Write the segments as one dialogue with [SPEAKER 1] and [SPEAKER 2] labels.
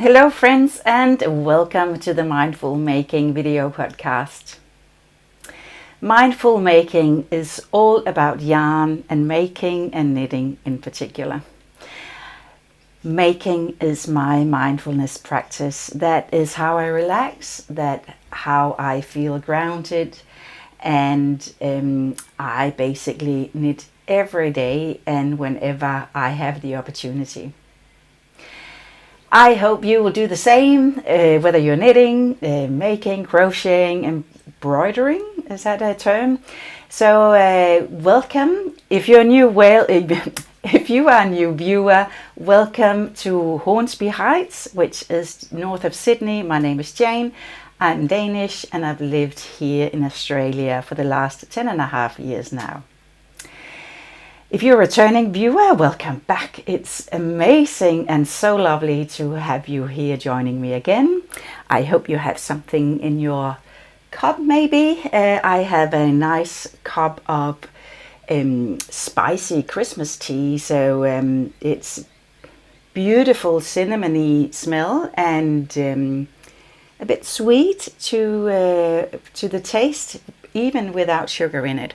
[SPEAKER 1] Hello friends, and welcome to the Mindful Making video podcast. Mindful making is all about yarn and making and knitting in particular. Making is my mindfulness practice. That is how I relax, that's how I feel grounded, and I basically knit every day and whenever I have the opportunity. I hope you will do the same, whether you're knitting, making, crocheting, embroidering, is that a term? So welcome. If you're new, if you are a new viewer, welcome to Hornsby Heights, which is north of Sydney. My name is Jane. I'm Danish and I've lived here in Australia for the last 10.5 years now. If you're a returning viewer, welcome back. It's amazing and so lovely to have you here joining me again. I hope you have something in your cup maybe. I have a nice cup of spicy Christmas tea. So it's beautiful cinnamony smell and a bit sweet to the taste, even without sugar in it.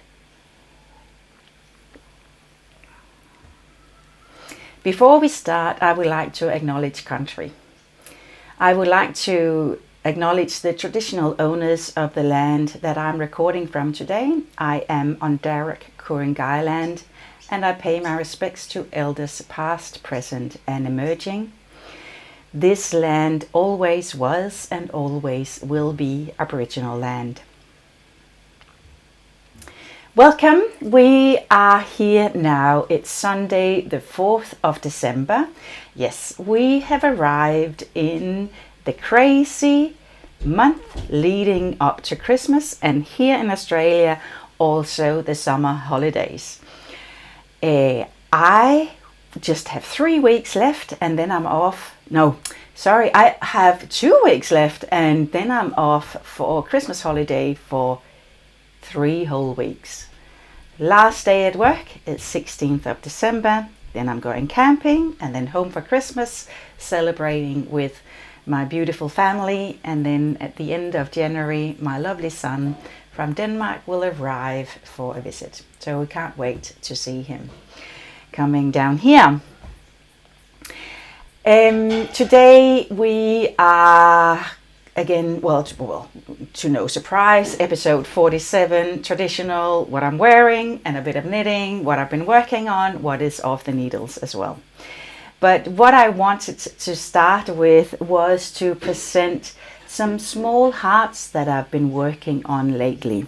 [SPEAKER 1] Before we start, I would like to acknowledge country. I would like to acknowledge the traditional owners of the land that I'm recording from today. I am on Darug Ku-ring-gai land, and I pay my respects to elders past, present and emerging. This land always was and always will be Aboriginal land. Welcome, we are here now. It's Sunday the 4th of December. Yes, we have arrived in the crazy month leading up to Christmas, and here in Australia also the summer holidays. I just have 3 weeks left and then I'm off. I have 2 weeks left and then I'm off for Christmas holiday for 3 whole weeks. Last day at work is 16th of December, then I'm going camping and then home for Christmas, celebrating with my beautiful family, and then at the end of January my lovely son from Denmark will arrive for a visit. So we can't wait to see him coming down here. Today we are again, to no surprise, episode 47, traditional, what I'm wearing and a bit of knitting, what I've been working on, what is off the needles as well. But what I wanted to start with was to present some small hearts that I've been working on lately.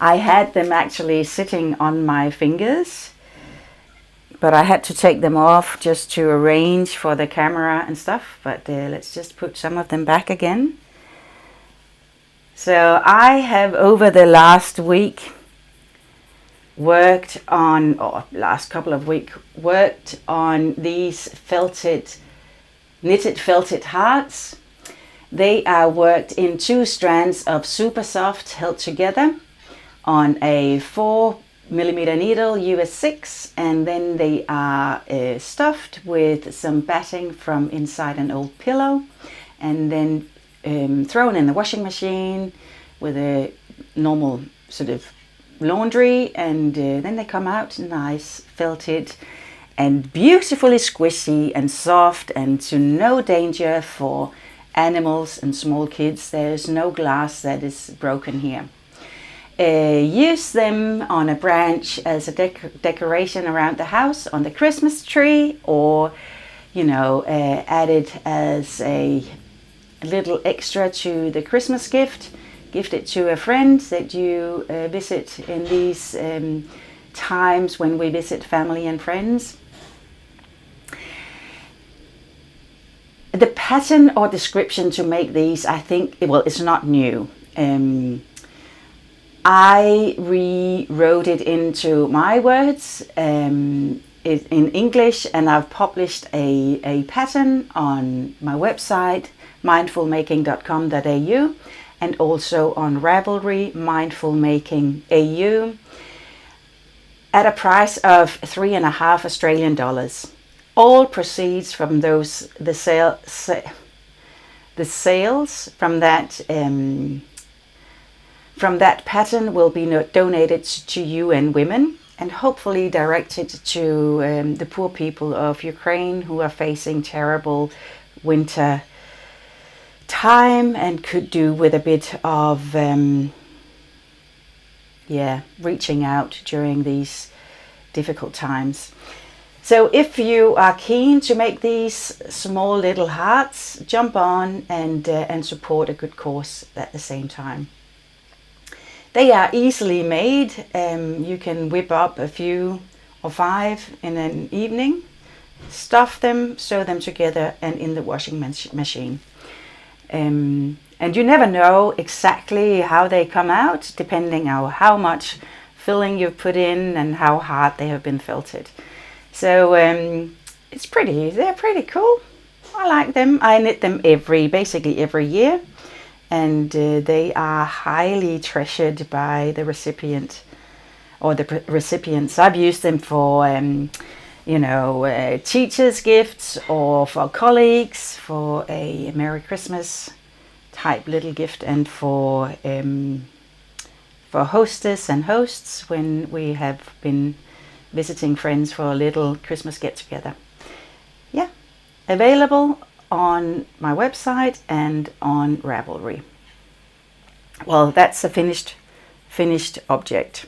[SPEAKER 1] I had them actually sitting on my fingers, but I had to take them off just to arrange for the camera and stuff. But let's just put some of them back again. So I have over the last week last couple of weeks, worked on these knitted felted hearts. They are worked in 2 strands of super soft held together on a 4mm needle US 6, and then they are stuffed with some batting from inside an old pillow and then thrown in the washing machine with a normal sort of laundry, and then they come out nice felted and beautifully squishy and soft, and to no danger for animals and small kids. There's no glass that is broken here. Use them on a branch as a decoration around the house, on the Christmas tree, or add it as a little extra to the Christmas gift. Gift it to a friend that you visit in these times when we visit family and friends. The pattern or description to make these, I think, it's not new. I rewrote it into my words in English, and I've published a pattern on my website, mindfulmaking.com.au, and also on Ravelry, mindfulmakingAU, at a price of $3.50 Australian. all proceeds from the sales from that pattern will be donated to UN Women and hopefully directed to the poor people of Ukraine who are facing terrible winter time and could do with a bit of reaching out during these difficult times. So if you are keen to make these small little hearts, jump on and support a good cause at the same time. They are easily made. You can whip up a few or 5 in an evening, stuff them, sew them together and in the washing machine. And you never know exactly how they come out, depending on how much filling you've put in and how hard they have been felted. So they're pretty cool. I like them. I knit them basically every year. And they are highly treasured by the recipient or the recipients. I've used them for, teachers' gifts or for colleagues, for a Merry Christmas type little gift, and for hostess and hosts when we have been visiting friends for a little Christmas get-together. Yeah, available on my website and on Ravelry. Well, that's a finished object.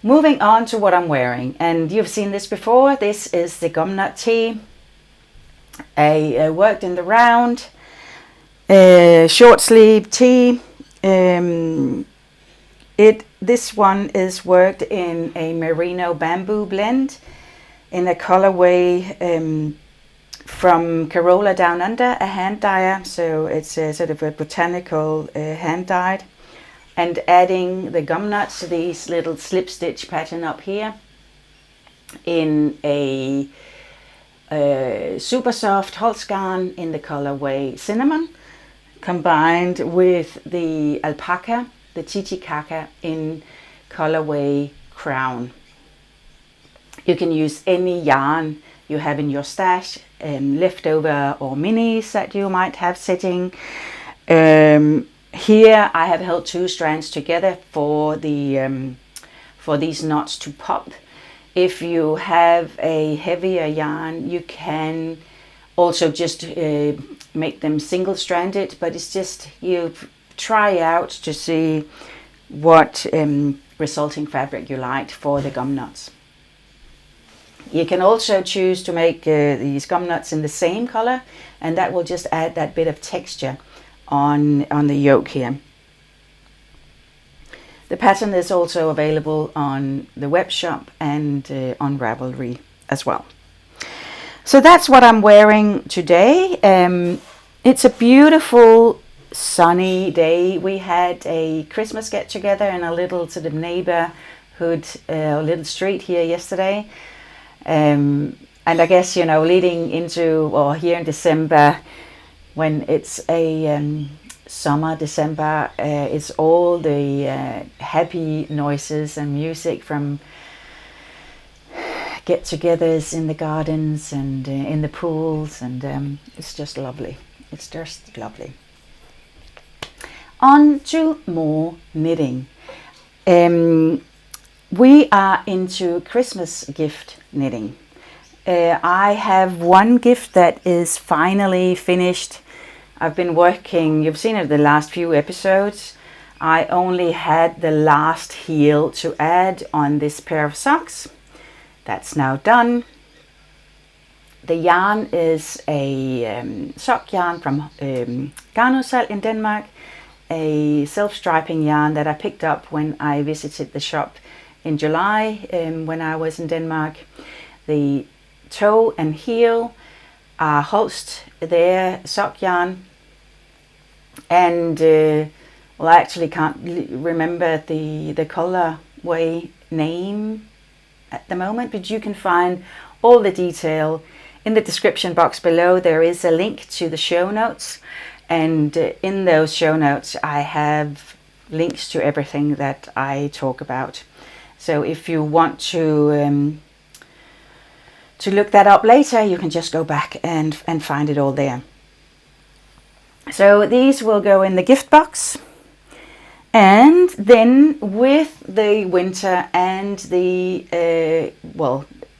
[SPEAKER 1] Moving on to what I'm wearing, and you've seen this before. This is the gumnut tee. I worked in the round short sleeve tee. This one is worked in a merino bamboo blend in a colorway from Corolla Down Under, a hand dyer. So it's a sort of a botanical hand dyed, and adding the gumnuts to these little slip stitch pattern up here in a super soft Holzgarn in the colorway Cinnamon, combined with the alpaca, the Titicaca in colorway Crown. You can use any yarn you have in your stash, leftover or minis that you might have sitting. Here I have held 2 strands together for these knots to pop. If you have a heavier yarn, you can also just make them single-stranded, but it's just you try out to see what resulting fabric you like for the gum nuts. You can also choose to make these gum nuts in the same color, and that will just add that bit of texture on the yoke here. The pattern is also available on the web shop and on Ravelry as well. So that's what I'm wearing today. It's a beautiful sunny day. We had a Christmas get together in a little sort of neighborhood, little street here yesterday. And I guess, you know, leading into, or here in December, when it's a summer December, it's all the happy noises and music from get-togethers in the gardens and in the pools, and it's just lovely. It's just lovely. On to more knitting. We are into Christmas gift knitting. I have one gift that is finally finished. I've been working, you've seen it the last few episodes. I only had the last heel to add on this pair of socks. That's now done. The yarn is a sock yarn from Garnusal in Denmark, a self-striping yarn that I picked up when I visited the shop in July when I was in Denmark. The toe and heel are Holst, their sock yarn, and well, I actually can't remember the colorway name at the moment, but you can find all the detail in the description box below. There is a link to the show notes, and in those show notes I have links to everything that I talk about. So if you want to look that up later, you can just go back and find it all there. So these will go in the gift box. And then with the winter and the,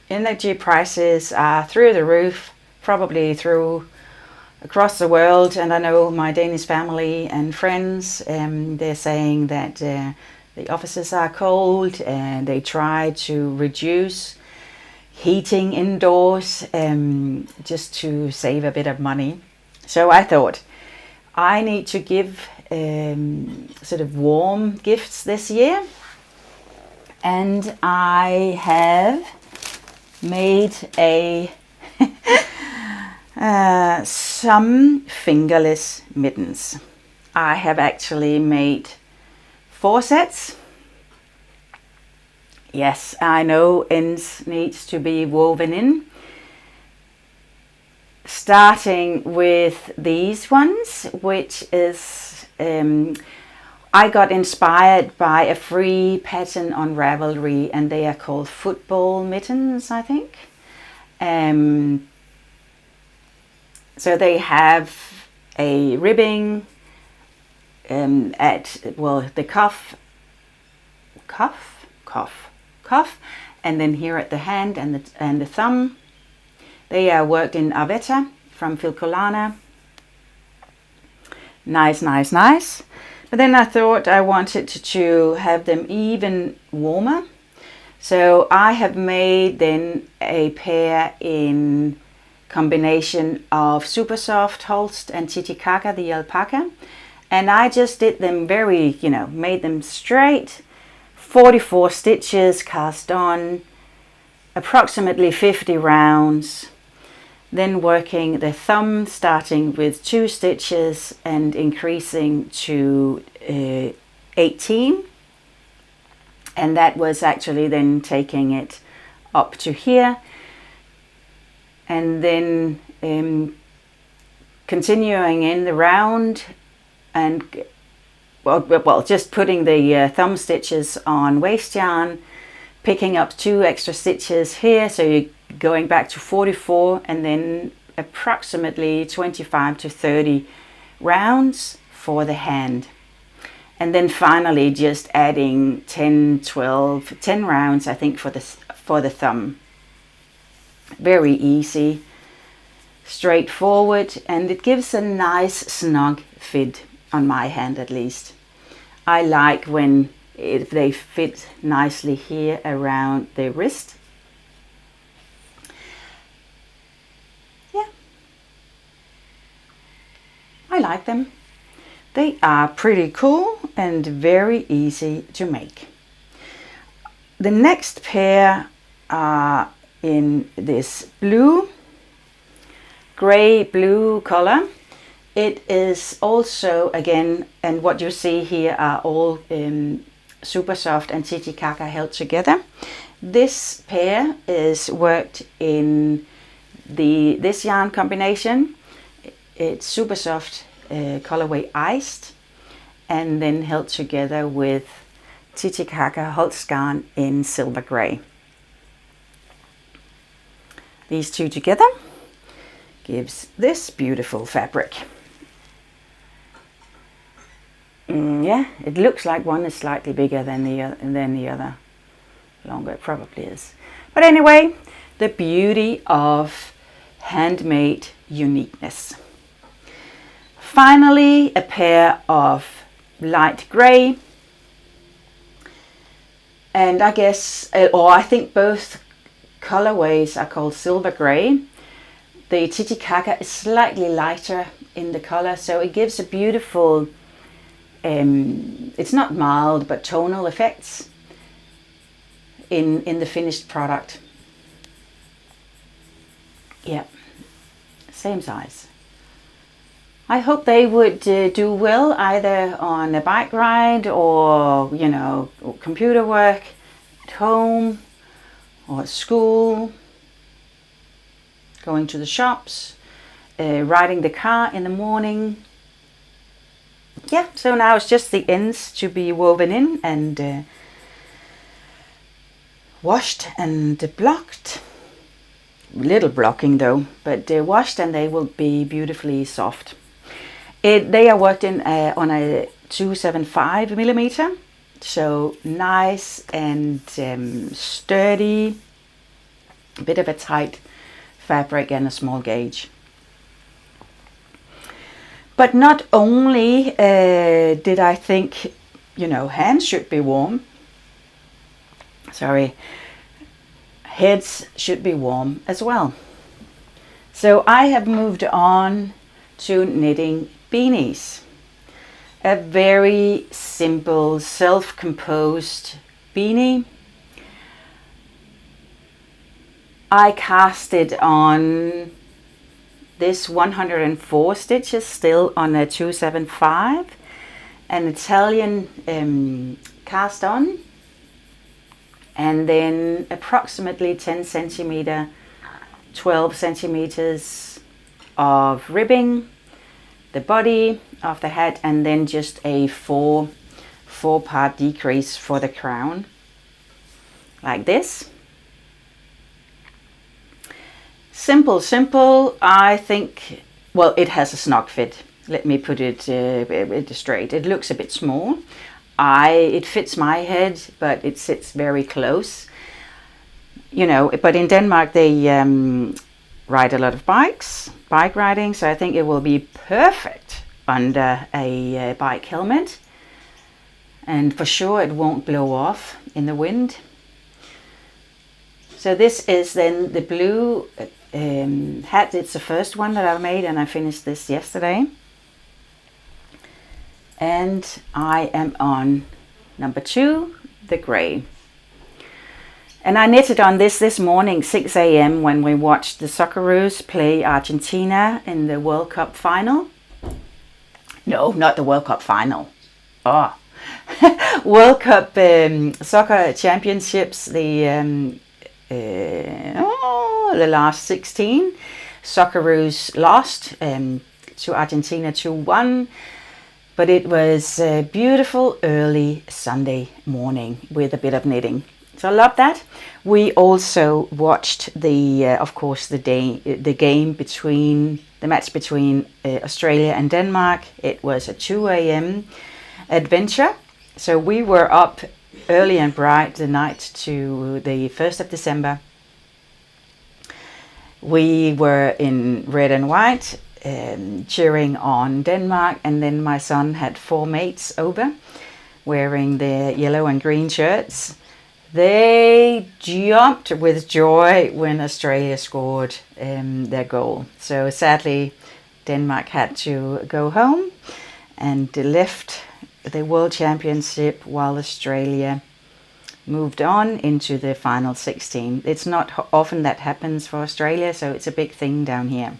[SPEAKER 1] energy prices are through the roof, probably across the world. And I know my Danish family and friends, they're saying that the offices are cold and they try to reduce heating indoors just to save a bit of money. So I thought I need to give sort of warm gifts this year, and I have made some fingerless mittens. I have actually made 4 sets. Yes, I know ends needs to be woven in. Starting with these ones, which is, I got inspired by a free pattern on Ravelry, and they are called football mittens, I think. So they have a ribbing at, the cuff, and then here at the hand and the thumb. They are worked in Avetta from Filcolana. Nice. But then I thought I wanted to have them even warmer. So I have made then a pair in combination of Super Soft Holst and Titicaca, the alpaca. And I just did them very, made them straight. 44 stitches cast on, approximately 50 rounds. Then working the thumb, starting with 2 stitches and increasing to 18. And that was actually then taking it up to here. And then continuing in the round and, just putting the thumb stitches on waste yarn, picking up 2 extra stitches here, so you're going back to 44, and then approximately 25 to 30 rounds for the hand. And then finally just adding 10 rounds, I think, for the thumb. Very easy, straightforward, and it gives a nice snug fit on my hand at least. I like when they fit nicely here around the wrist. Yeah, I like them. They are pretty cool and very easy to make. The next pair are in this gray blue color. It is also, again, and what you see here are all Super Soft and Titicaca held together. This pair is worked in this yarn combination. It's Super Soft colorway iced, and then held together with Titicaca Holst yarn in silver gray. These two together gives this beautiful fabric. Yeah, it looks like one is slightly bigger than the other. Longer, it probably is. But anyway, the beauty of handmade uniqueness. Finally, a pair of light grey, and I guess, or I think both colorways are called silver grey. The Titicaca is slightly lighter in the color, so it gives a beautiful, it's not mild, but tonal effects in the finished product. Yeah, same size. I hope they would do well either on a bike ride or, computer work at home or at school, going to the shops, riding the car in the morning. Yeah, so now it's just the ends to be woven in, and washed and blocked. Little blocking though, but they're washed and they will be beautifully soft. They are worked in on a 275 millimeter, so nice and sturdy, a bit of a tight fabric and a small gauge. But not only did I think, hands should be warm. Heads should be warm as well. So I have moved on to knitting beanies. A very simple, self-composed beanie. I cast it on this 104 stitches, still on a 275, an Italian cast on, and then approximately 10 centimeter, 12 centimeters of ribbing, the body of the hat, and then just a four-part decrease for the crown, like this. Simple. I think, well, it has a snug fit. Let me put it straight. It looks a bit small. It fits my head, but it sits very close. But in Denmark they ride a lot of bike riding, so I think it will be perfect under a bike helmet. And for sure it won't blow off in the wind. So this is then the blue hat. It's the first one that I made, and I finished this yesterday. And I am on number 2, the gray. And I knitted on this morning, 6 a.m. when we watched the Socceroos play Argentina in the World Cup final. No, not the World Cup final. World Cup soccer championships, the last 16. Socceroos lost to Argentina 2-1. But it was a beautiful early Sunday morning with a bit of knitting. So I love that. We also watched the match between Australia and Denmark. It was a 2 a.m. adventure. So we were up early and bright the night to the 1st of December. We were in red and white, cheering on Denmark, and then my son had 4 mates over wearing their yellow and green shirts. They jumped with joy when Australia scored their goal. So sadly Denmark had to go home and left the World Championship while Australia moved on into the final 16. It's not often that happens for Australia, so it's a big thing down here.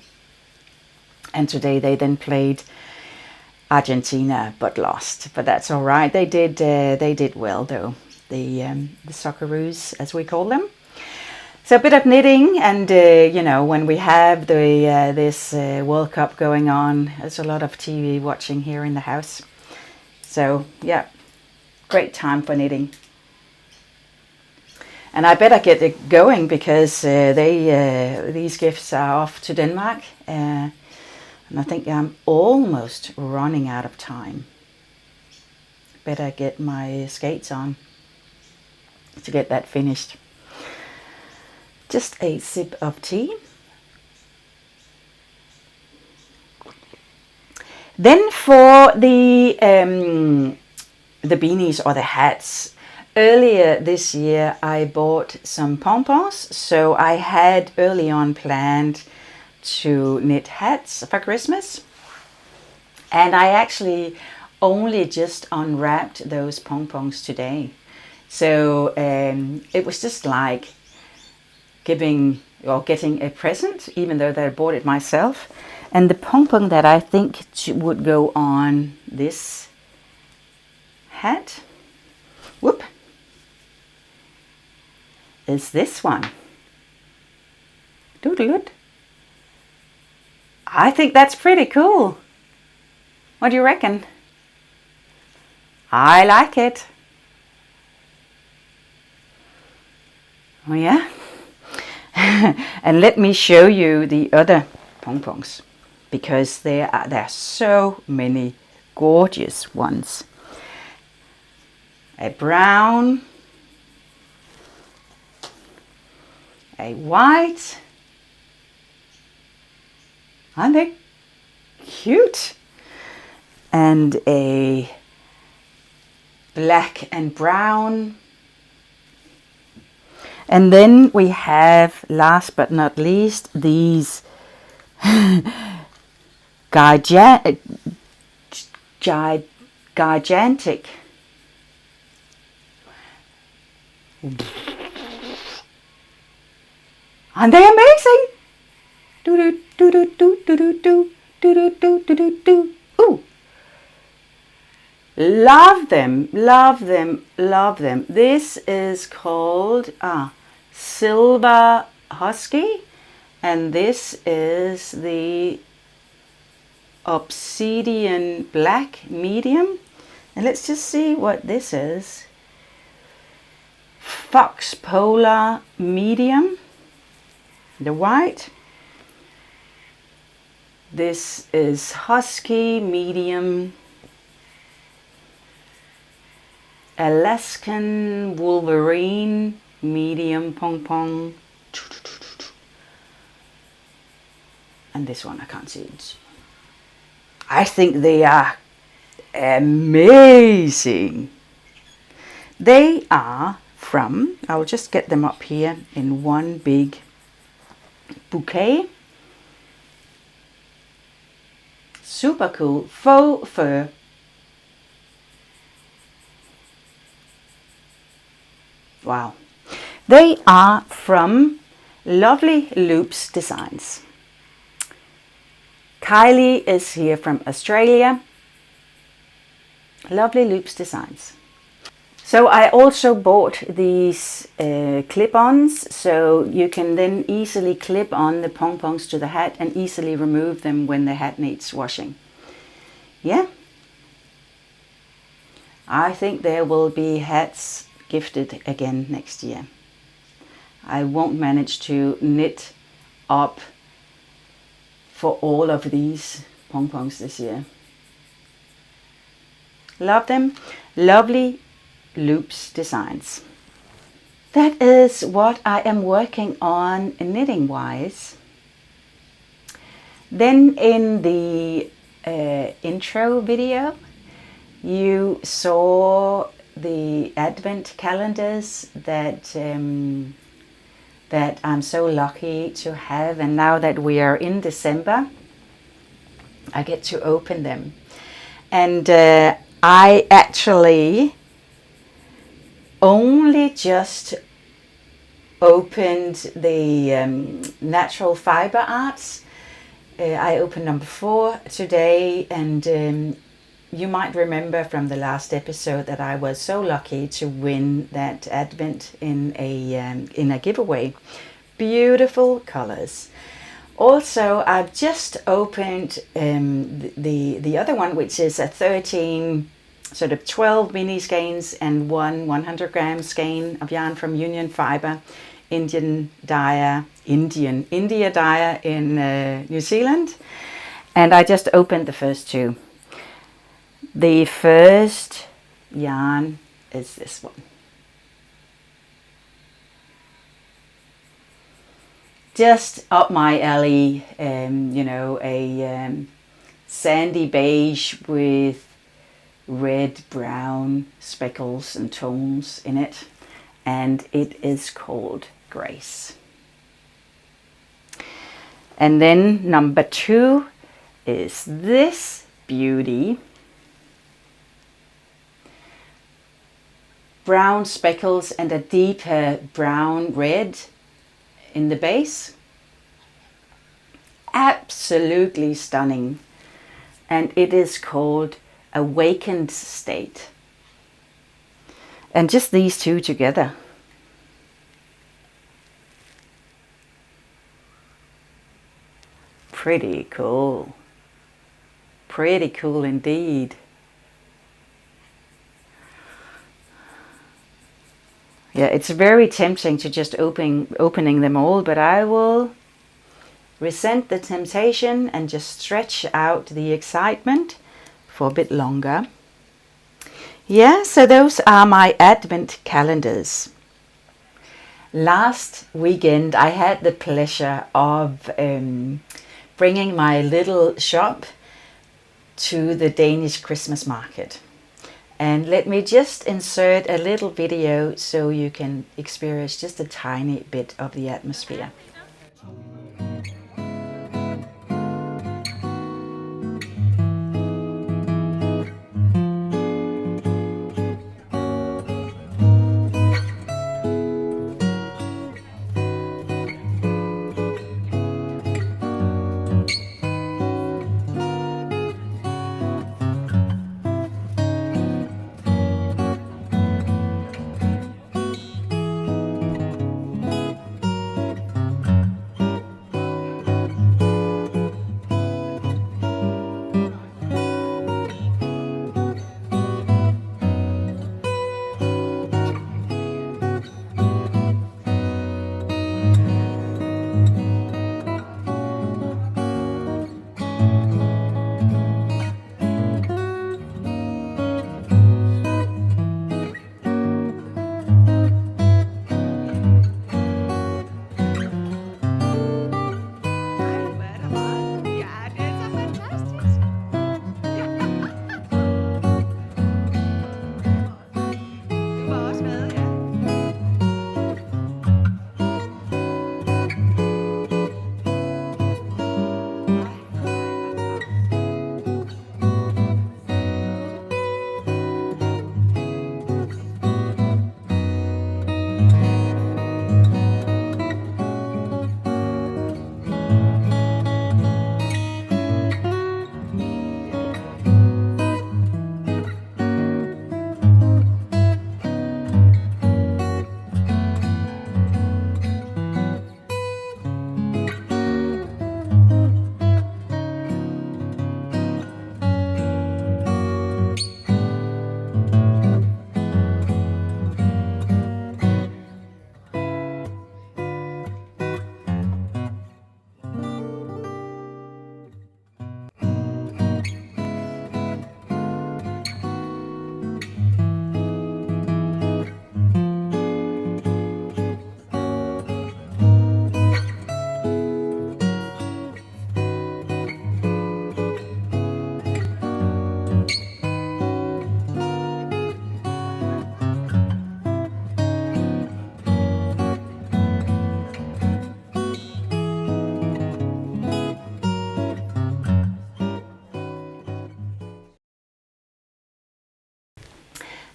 [SPEAKER 1] And today they then played Argentina but lost. But that's all right. They did well though. The Socceroos, as we call them. So a bit of knitting, and when we have this World Cup going on, there's a lot of TV watching here in the house. So yeah, great time for knitting. And I better get it going because these gifts are off to Denmark. And I think I'm almost running out of time. Better get my skates on to get that finished. Just a sip of tea. Then for the beanies or the hats. Earlier this year I bought some pom-poms, so I had early on planned to knit hats for Christmas, and I actually only just unwrapped those pom-poms today. So it was just like getting a present, even though I bought it myself. And the pom-pom that I think would go on this hat, is this one. Doodle-dood. I think that's pretty cool. What do you reckon? I like it. Oh yeah. And let me show you the other pom-poms, because there are so many gorgeous ones. A brown, a white, aren't they cute? And a black and brown. And then we have, last but not least, these gigantic. Aren't they amazing? Do do do do do do do do do do do do do. Ooh. Love them, love them, love them. This is called Silver Husky, and this is the Obsidian Black Medium. And let's just see what this is. Fox Polar Medium, the white. This is Husky Medium. Alaskan Wolverine Medium Pom-pom. And this one I can't see it. I think they are amazing. They are from, I'll just get them up here in one big bouquet. Super cool faux fur. Wow. They are from Lovely Loops Designs. Kylie is here from Australia. Lovely Loops Designs. So I also bought these clip-ons, so you can then easily clip on the pom-poms to the hat and easily remove them when the hat needs washing. Yeah. I think there will be hats gifted again next year. I won't manage to knit up for all of these pom-poms this year. Love them. Lovely Loops Designs. That is what I am working on knitting wise. Then in the intro video you saw the advent calendars that I'm so lucky to have, and now that we are in December I get to open them. And I actually only just opened the natural fiber arts. I opened number 4 today, and you might remember from the last episode that I was so lucky to win that advent in a giveaway. Beautiful colors. Also, I've just opened the other one, which is a 13 sort of 12 mini skeins and one 100 gram skein of yarn from Union Fiber, India dye in New Zealand. And I just opened the first 2. The first yarn is this one. Just up my alley, you know, a sandy beige with red, brown speckles and tones in it. And it is called Grace. And then number 2 is this beauty. Brown speckles and a deeper brown red in the base. Absolutely stunning. And it is called Awakened State. And just these 2 together. Pretty cool. Pretty cool indeed. Yeah, it's very tempting to just opening them all, but I will resent the temptation and just stretch out the excitement for a bit longer. Yeah, so those are my advent calendars. Last weekend I had the pleasure of bringing my little shop to the Danish Christmas market. And let me just insert a little video so you can experience just a tiny bit of the atmosphere.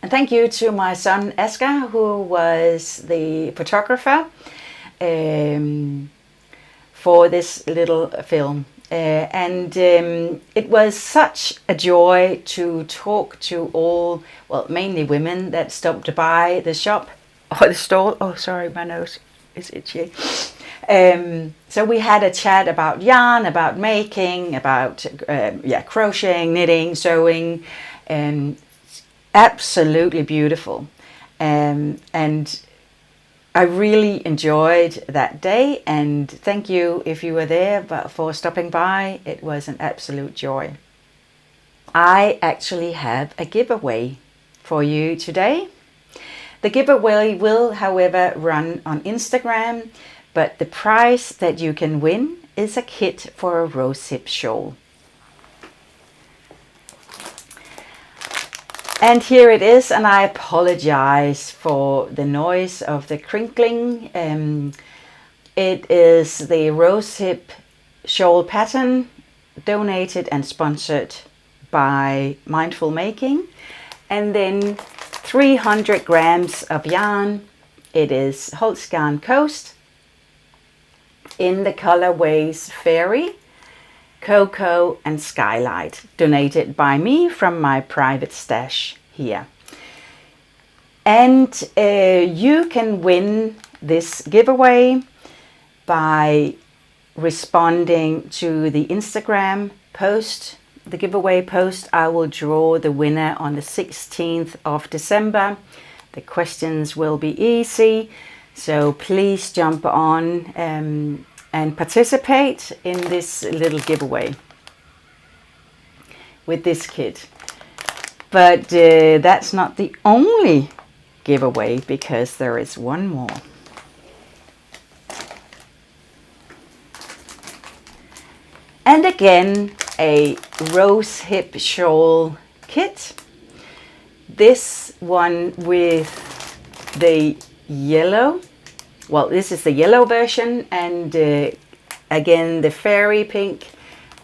[SPEAKER 1] And thank you to my son Asger, who was the photographer for this little film. It was such a joy to talk to all, well, mainly women that stopped by the shop or the stall. Oh, sorry, my nose is itchy. So we had a chat about yarn, about making, about crocheting, knitting, sewing, absolutely beautiful. And I really enjoyed that day, and thank you if you were there for stopping by. It was an absolute joy. I actually have a giveaway for you today. The giveaway will, however, run on Instagram, but the prize that you can win is a kit for a rosehip shawl. And here it is, and I apologize for the noise of the crinkling. It is the rosehip shawl pattern, donated and sponsored by Mindful Making. And then 300 grams of yarn. It is Holzgarn Coast in the colorways Fairy, Cocoa and Skylight, donated by me from my private stash here. And you can win this giveaway by responding to the Instagram post. The giveaway post, I will draw the winner on the 16th of December The questions will be easy, so please jump on and participate in this little giveaway with this kit. But that's not the only giveaway, because there is one more. And again, a rose hip shawl kit. This one with the yellow. Well, this is the yellow version, and again the fairy pink.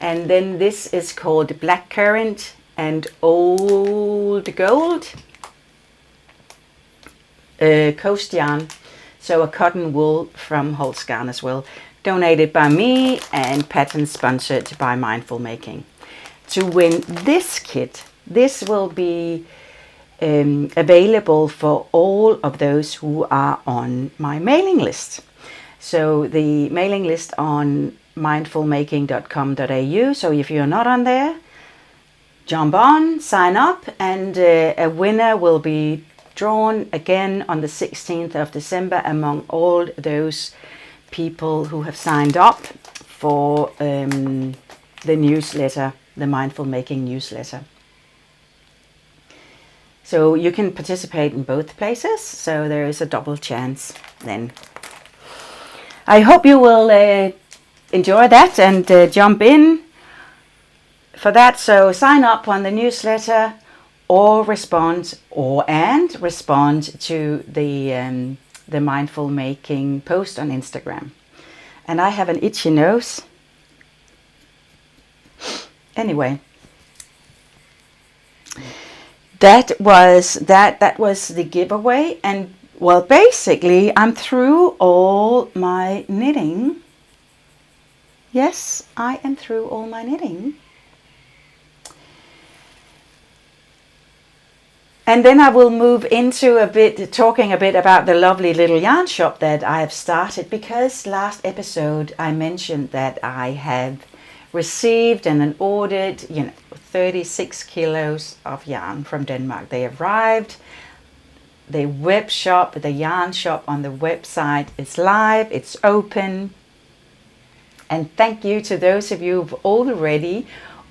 [SPEAKER 1] And then this is called blackcurrant and old gold coast yarn. So a cotton wool from Holst Garn as well. Donated by me and pattern sponsored by Mindful Making. To win this kit, this will be available for all of those who are on my mailing list. So the mailing list on mindfulmaking.com.au. So if you're not on there, jump on, sign up, and a winner will be drawn again on the 16th of December among all those people who have signed up for the newsletter, the Mindful Making newsletter. So you can participate in both places, so there is a double chance then. I hope you will enjoy that and jump in for that. So sign up on the newsletter or respond to the Mindful Making post on Instagram. And I have an itchy nose. Anyway, that was the giveaway. And well, basically I'm through all my knitting. Yes, I am through all my knitting. And then I will move into talking a bit about the lovely little yarn shop that I have started, because last episode I mentioned that I have received and then ordered 36 kilos of yarn from Denmark. They arrived. The web shop, the yarn shop on the website is live, it's open. And thank you to those of you who've already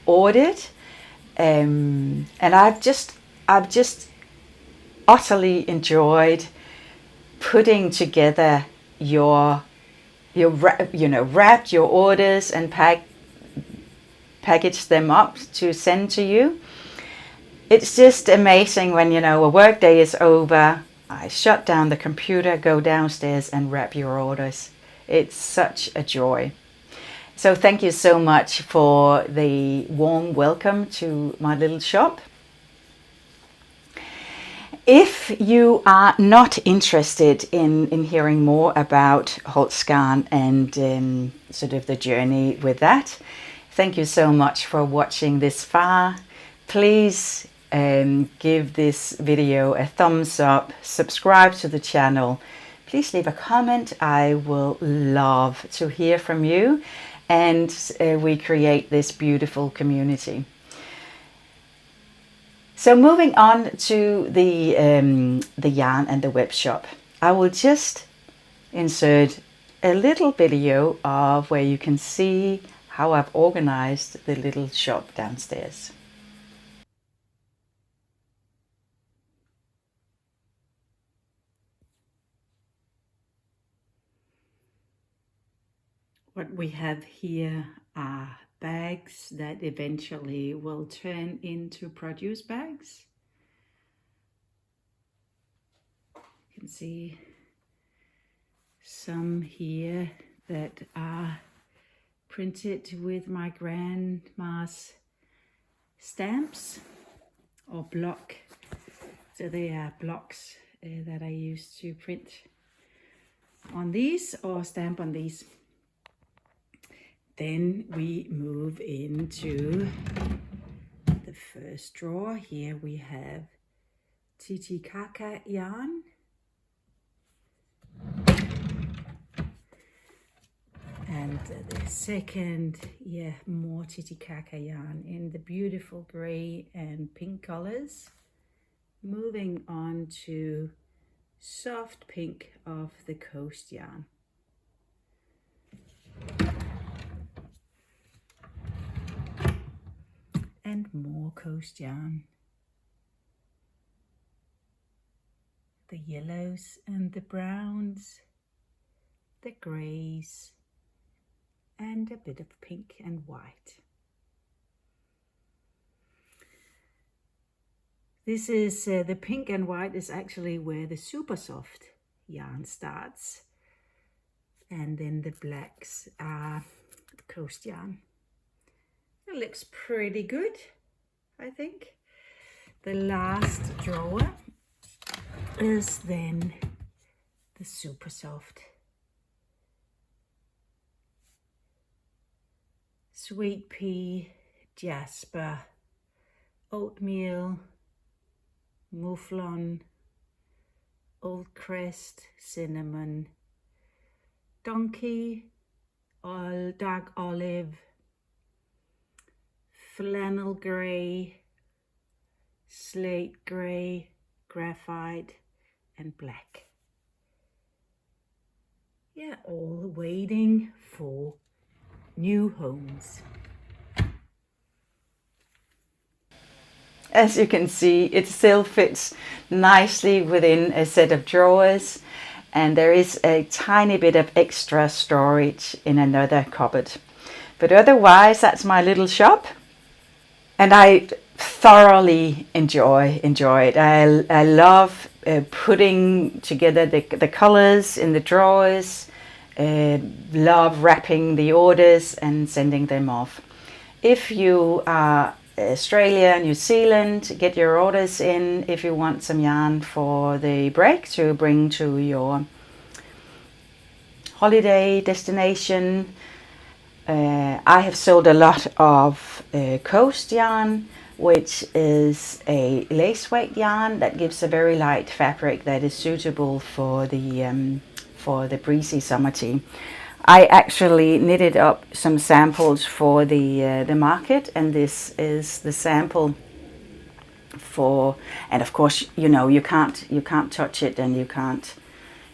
[SPEAKER 1] ordered. And I've just utterly enjoyed putting together wrapped your orders and package them up to send to you. It's just amazing when a work day is over, I shut down the computer, go downstairs and wrap your orders. It's such a joy. So thank you so much for the warm welcome to my little shop. If you are not interested in hearing more about Holst Garn and sort of the journey with that, thank you so much for watching this far. Please give this video a thumbs up, subscribe to the channel. Please leave a comment. I will love to hear from you, and we create this beautiful community. So moving on to the yarn and the web shop, I will just insert a little video of where you can see how I've organized the little shop downstairs. What we have here are bags that eventually will turn into produce bags. You can see some here that are printed with my grandma's stamps or block. So they are blocks that I used to print on these or stamp on these. Then we move into the first drawer. Here we have Titicaca yarn. And the second, more Titicaca yarn in the beautiful gray and pink colors. Moving on to soft pink of the coast yarn. And more coast yarn. The yellows and the browns, the greys, and a bit of pink and white. This is the pink and white is actually where the super soft yarn starts, and then the blacks are coast yarn. It looks pretty good, I think. The last drawer is then the super soft sweet pea, jasper, oatmeal, mouflon, old crest, cinnamon, donkey, dark olive, flannel grey, slate grey, graphite, and black. Yeah, all waiting for new homes. As you can see, it still fits nicely within a set of drawers, and there is a tiny bit of extra storage in another cupboard. But otherwise, that's my little shop, and I thoroughly enjoy it. I love putting together the colors in the drawers, love wrapping the orders and sending them off. If you are Australia, New Zealand, get your orders in if you want some yarn for the break to bring to your holiday destination. I have sold a lot of coast yarn, which is a lace weight yarn that gives a very light fabric that is suitable for the breezy summer tea. I actually knitted up some samples for the market, and this is the sample for. And of course, you know, you can't touch it, and you can't.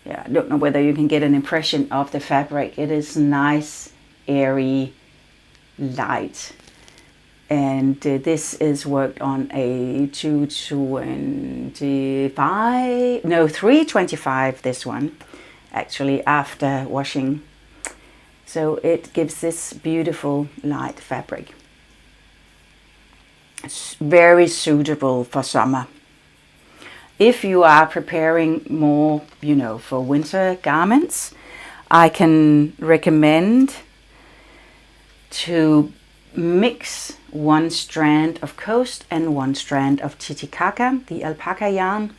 [SPEAKER 1] Yeah, I don't know whether you can get an impression of the fabric. It is nice, airy, light, and this is worked on a 325. This one, actually, after washing. So it gives this beautiful light fabric. It's very suitable for summer. If you are preparing more, you know, for winter garments, I can recommend to mix one strand of coast and one strand of Titicaca, the alpaca yarn.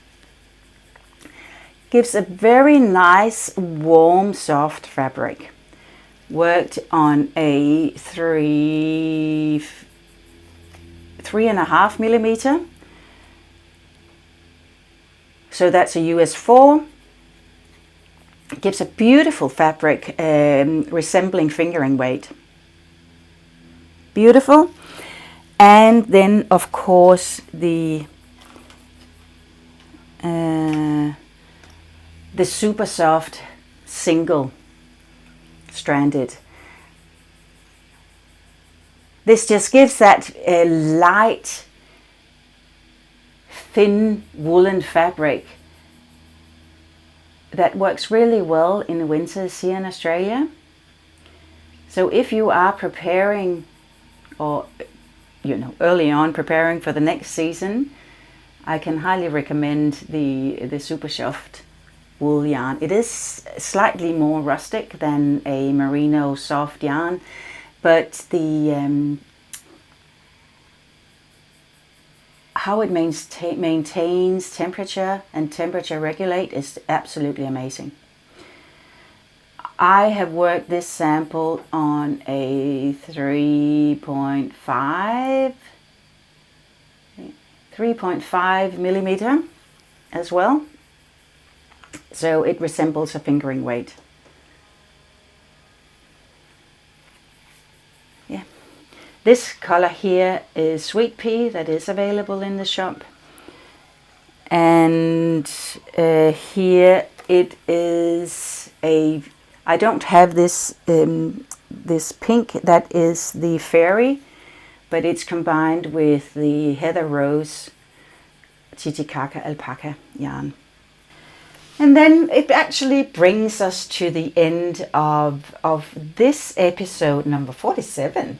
[SPEAKER 1] Gives a very nice, warm, soft fabric. Worked on a 3.5 millimeter. So that's a US 4. Gives a beautiful fabric resembling fingering weight. Beautiful. And then of course the super soft single stranded. This just gives that light, thin woolen fabric that works really well in the winters here in Australia. So if you are preparing, or you know, early on preparing for the next season, I can highly recommend the super soft wool yarn. It is slightly more rustic than a merino soft yarn, but the how it maintains temperature and temperature regulate is absolutely amazing. I have worked this sample on a 3.5 millimeter as well. So it resembles a fingering weight. Yeah. This color here is sweet pea that is available in the shop. And here it is I don't have this this pink that is the fairy, but it's combined with the heather rose Titicaca alpaca yarn. And then it actually brings us to the end of this episode number 47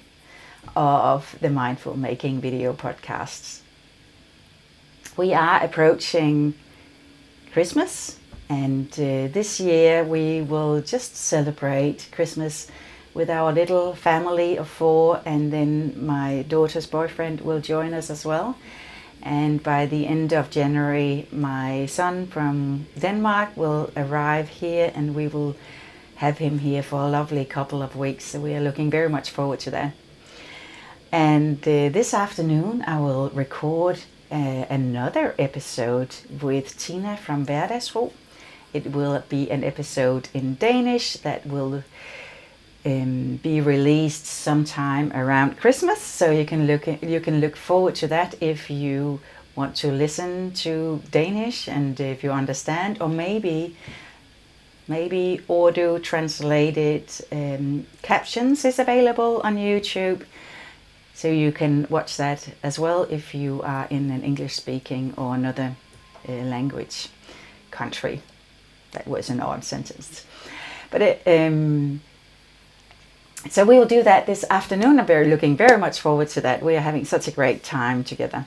[SPEAKER 1] of the Mindful Making video podcasts. We are approaching Christmas, and this year we will just celebrate Christmas with our little family of 4, and then my daughter's boyfriend will join us as well. And by the end of January, my son from Denmark will arrive here, and we will have him here for a lovely couple of weeks. So we are looking very much forward to that. And this afternoon, I will record another episode with Tina from Hverdagsro. It will be an episode in Danish that will be released sometime around Christmas, so you can look forward to that if you want to listen to Danish and if you understand, or maybe audio translated captions is available on YouTube, so you can watch that as well if you are in an English speaking or another language country. That was an odd sentence, but so we will do that this afternoon. I'm looking very much forward to that. We are having such a great time together.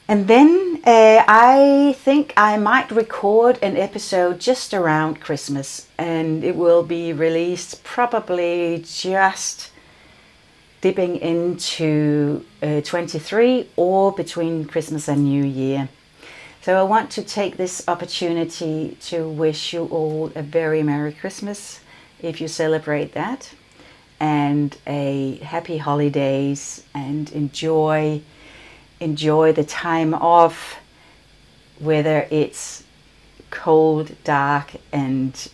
[SPEAKER 1] And then I think I might record an episode just around Christmas, and it will be released probably just dipping into 23 or between Christmas and New Year. So I want to take this opportunity to wish you all a very Merry Christmas if you celebrate that, and a happy holidays, and enjoy the time off, whether it's cold, dark, and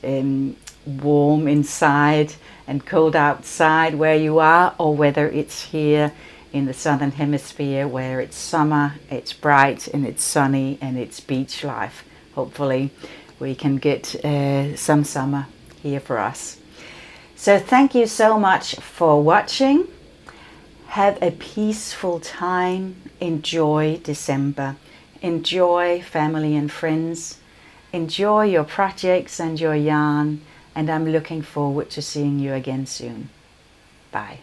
[SPEAKER 1] warm inside and cold outside where you are, or whether it's here in the southern hemisphere where it's summer, it's bright and it's sunny and it's beach life. Hopefully we can get some summer here for us. So thank you so much for watching. Have a peaceful time. Enjoy December. Enjoy family and friends. Enjoy your projects and your yarn. And I'm looking forward to seeing you again soon. Bye.